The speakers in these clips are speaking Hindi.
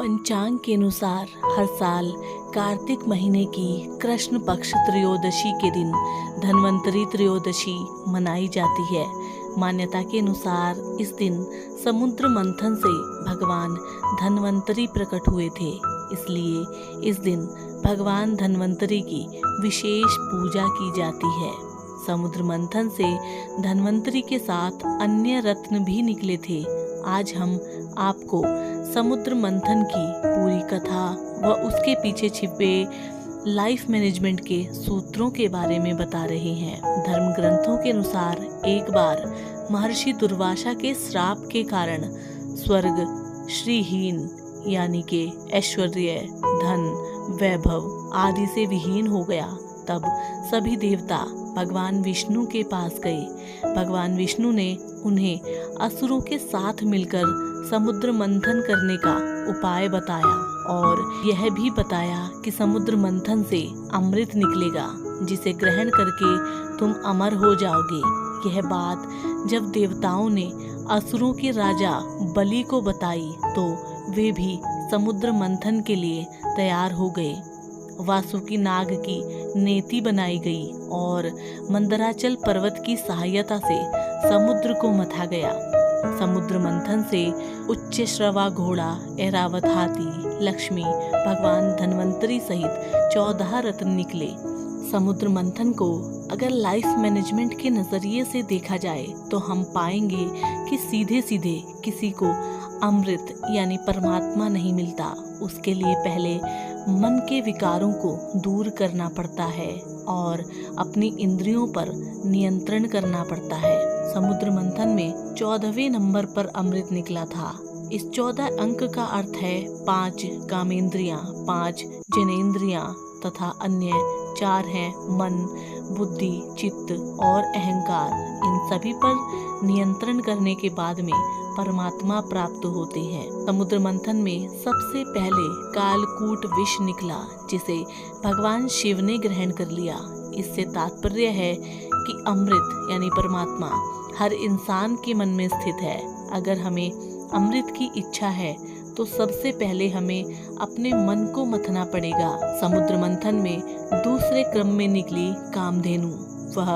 पंचांग के अनुसार हर साल कार्तिक महीने की कृष्ण पक्ष त्रयोदशी के दिन धन्वंतरी त्रयोदशी मनाई जाती है। मान्यता के अनुसार इस दिन समुद्र मंथन से भगवान धन्वंतरी प्रकट हुए थे, इसलिए इस दिन भगवान धन्वंतरी की विशेष पूजा की जाती है। समुद्र मंथन से धन्वंतरी के साथ अन्य रत्न भी निकले थे। आज हम आपको समुद्र मंथन की पूरी कथा व उसके पीछे छिपे लाइफ मैनेजमेंट के सूत्रों के बारे में बता रहे हैं। धर्म ग्रंथों के अनुसार एक बार महर्षि दुर्वासा के श्राप के कारण स्वर्ग श्रीहीन यानी के ऐश्वर्य, धन, वैभव आदि से विहीन हो गया। तब सभी देवता भगवान विष्णु के पास गए। भगवान विष्णु ने उन्हें असुरों के साथ मिलकर समुद्र मंथन करने का उपाय बताया और यह भी बताया कि समुद्र मंथन से अमृत निकलेगा, जिसे ग्रहण करके तुम अमर हो जाओगे। यह बात जब देवताओं ने असुरों के राजा बलि को बताई तो वे भी समुद्र मंथन के लिए तैयार हो गए। वासुकी नाग की नेति बनाई गई और मंदराचल पर्वत की सहायता से समुद्र को मथा गया। समुद्र मंथन से उच्च श्रवा घोड़ा, ऐरावत हाथी, लक्ष्मी, भगवान धन्वंतरी सहित 14 रत्न निकले। समुद्र मंथन को अगर लाइफ मैनेजमेंट के नजरिए से देखा जाए तो हम पाएंगे कि सीधे सीधे किसी को अमृत यानी परमात्मा नहीं मिलता। उसके लिए पहले मन के विकारों को दूर करना पड़ता है और अपनी इंद्रियों पर नियंत्रण करना पड़ता है। समुद्र मंथन में 14वें नंबर पर अमृत निकला था। इस 14 अंक का अर्थ है 5 कामेंद्रियां, 5 जनेंद्रियां तथा अन्य 4 हैं मन, बुद्धि, चित्त और अहंकार। इन सभी पर नियंत्रण करने के बाद में परमात्मा प्राप्त होते हैं। समुद्र मंथन में सबसे पहले कालकूट विष निकला, जिसे भगवान शिव ने ग्रहण कर लिया। इससे तात्पर्य है कि अमृत यानी परमात्मा हर इंसान के मन में स्थित है। अगर हमें अमृत की इच्छा है तो सबसे पहले हमें अपने मन को मथना पड़ेगा। समुद्र मंथन में दूसरे क्रम में निकली कामधेनु। वह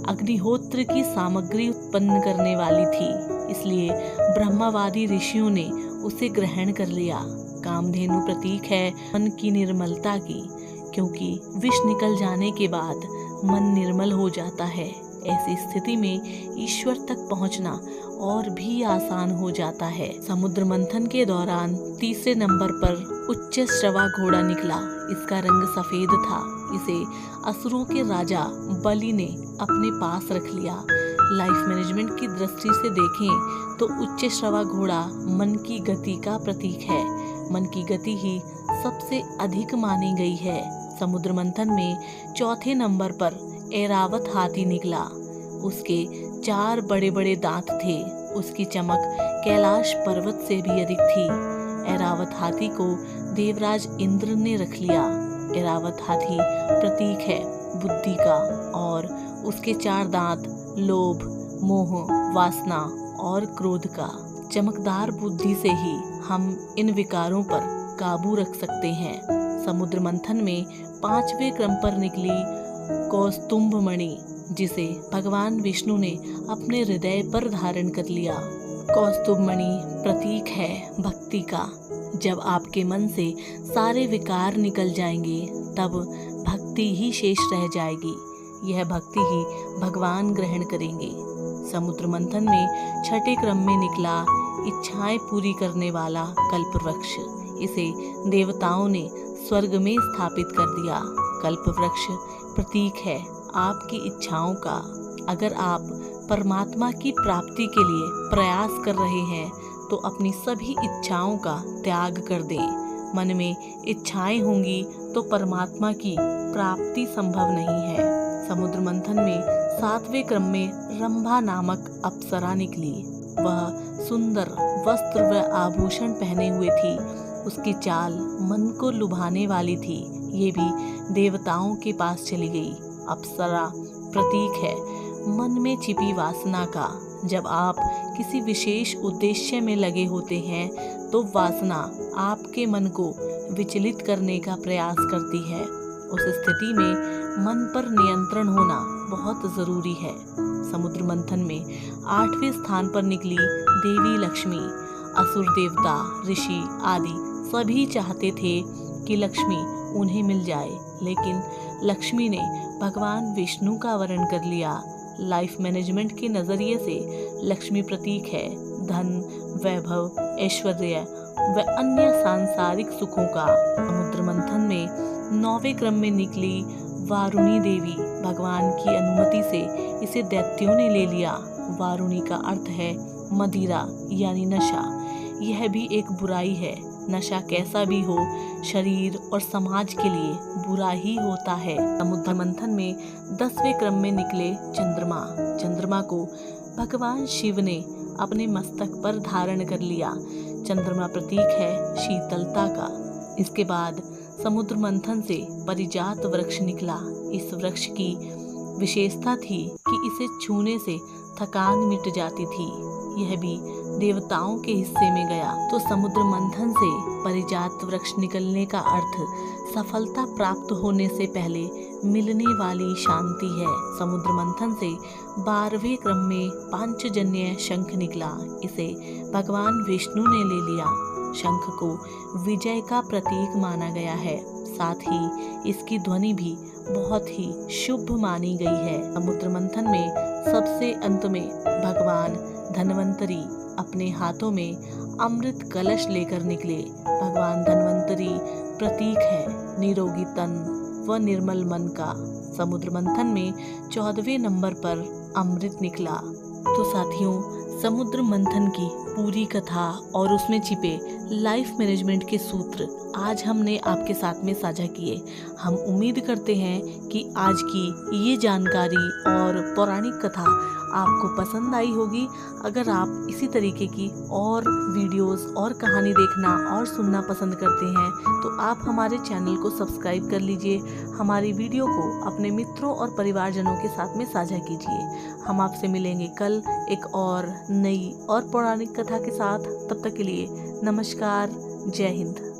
अग्निहोत्र की सामग्री उत्पन्न करने वाली थी, इसलिए ब्रह्मवादी ऋषियों ने उसे ग्रहण कर लिया। कामधेनु प्रतीक है मन की निर्मलता की, क्योंकि विष निकल जाने के बाद मन निर्मल हो जाता है। ऐसी स्थिति में ईश्वर तक पहुंचना और भी आसान हो जाता है। समुद्र मंथन के दौरान तीसरे नंबर पर उच्च श्रवा घोड़ा निकला। इसका रंग सफेद था। इसे असुरों के राजा बलि ने अपने पास रख लिया। लाइफ मैनेजमेंट की दृष्टि से देखें तो उच्च श्रवा घोड़ा मन की गति का प्रतीक है। मन की गति ही सबसे अधिक मानी गई है। समुद्र मंथन में चौथे नंबर पर ऐरावत हाथी निकला। उसके 4 बड़े बड़े दांत थे। उसकी चमक कैलाश पर्वत से भी अधिक थी। ऐरावत हाथी को देवराज इंद्र ने रख लिया। ऐरावत हाथी प्रतीक है बुद्धि का और उसके 4 दांत लोभ, मोह, वासना और क्रोध का। चमकदार बुद्धि से ही हम इन विकारों पर काबू रख सकते हैं। समुद्र मंथन में 5वें क्रम पर निकली कौस्तुभ मणि, जिसे भगवान विष्णु ने अपने हृदय पर धारण कर लिया। कौस्तुभ मणि प्रतीक है भक्ति का। जब आपके मन से सारे विकार निकल जाएंगे तब भक्ति ही शेष रह जाएगी। यह भक्ति ही भगवान ग्रहण करेंगे। समुद्र मंथन में 6ठे क्रम में निकला इच्छाएं पूरी करने वाला कल्पवृक्ष। इसे देवताओं ने स्वर्ग में स्थापित कर दिया। कल्पवृक्ष प्रतीक है आपकी इच्छाओं का। अगर आप परमात्मा की प्राप्ति के लिए प्रयास कर रहे हैं तो अपनी सभी इच्छाओं का त्याग कर दें। मन में इच्छाएं होंगी तो परमात्मा की प्राप्ति संभव नहीं है। समुद्र मंथन में 7वें क्रम में रंभा नामक अप्सरा निकली। वह सुंदर वस्त्र व आभूषण पहने हुए थी। उसकी चाल मन को लुभाने वाली थी। ये भी देवताओं के पास चली गई। अप्सरा प्रतीक है मन में छिपी वासना का। जब आप किसी विशेष उद्देश्य में लगे होते हैं तो वासना आपके मन को विचलित करने का प्रयास करती है। उस स्थिति में मन पर नियंत्रण होना बहुत जरूरी है। समुद्र मंथन में 8वें स्थान पर निकली देवी लक्ष्मी। असुर देवता, ऋषि आदि सभी चाहते थे कि लक्ष्मी उन्हें मिल जाए, लेकिन लक्ष्मी ने भगवान विष्णु का वर्ण कर लिया। लाइफ मैनेजमेंट के नजरिए से लक्ष्मी प्रतीक है धन, वैभव, ऐश्वर्य व अन्य सांसारिक सुखों का। समुद्र मंथन में 9वें क्रम में निकली वारुणी देवी। भगवान की अनुमति से इसे दैत्यों ने ले लिया। वारुणी का अर्थ है मदिरा यानी नशा। यह भी एक बुराई है। नशा कैसा भी हो, शरीर और समाज के लिए बुरा ही होता है। समुद्र मंथन में 10वें क्रम में निकले चंद्रमा। चंद्रमा को भगवान शिव ने अपने मस्तक पर धारण कर लिया। चंद्रमा प्रतीक है शीतलता का। इसके बाद समुद्र मंथन से परिजात वृक्ष निकला। इस वृक्ष की विशेषता थी कि इसे छूने से थकान मिट जाती थी। यह भी देवताओं के हिस्से में गया। तो समुद्र मंथन से परिजात वृक्ष निकलने का अर्थ सफलता प्राप्त होने से पहले मिलने वाली शांति है। समुद्र मंथन से 12वें क्रम में पांचजन्य शंख निकला। इसे भगवान विष्णु ने ले लिया। शंख को विजय का प्रतीक माना गया है। साथ ही इसकी ध्वनि भी बहुत ही शुभ मानी गई है। समुद्र मंथन में सबसे अंत में भगवान धन्वंतरी अपने हाथों में अमृत कलश लेकर निकले। भगवान धन्वंतरी प्रतीक है निरोगी तन व निर्मल मन का। समुद्र मंथन में 14वें नंबर पर अमृत निकला। तो साथियों, समुद्र मंथन की पूरी कथा और उसमें छिपे लाइफ मैनेजमेंट के सूत्र आज हमने आपके साथ में साझा किए। हम उम्मीद करते हैं कि आज की ये जानकारी और पौराणिक कथा आपको पसंद आई होगी। अगर आप इसी तरीके की और वीडियोस और कहानी देखना और सुनना पसंद करते हैं तो आप हमारे चैनल को सब्सक्राइब कर लीजिए। हमारी वीडियो को अपने मित्रों और परिवारजनों के साथ में साझा कीजिए। हम आपसे मिलेंगे कल एक और नई और पौराणिक कथा के साथ। तब तक के लिए नमस्कार, जय हिंद।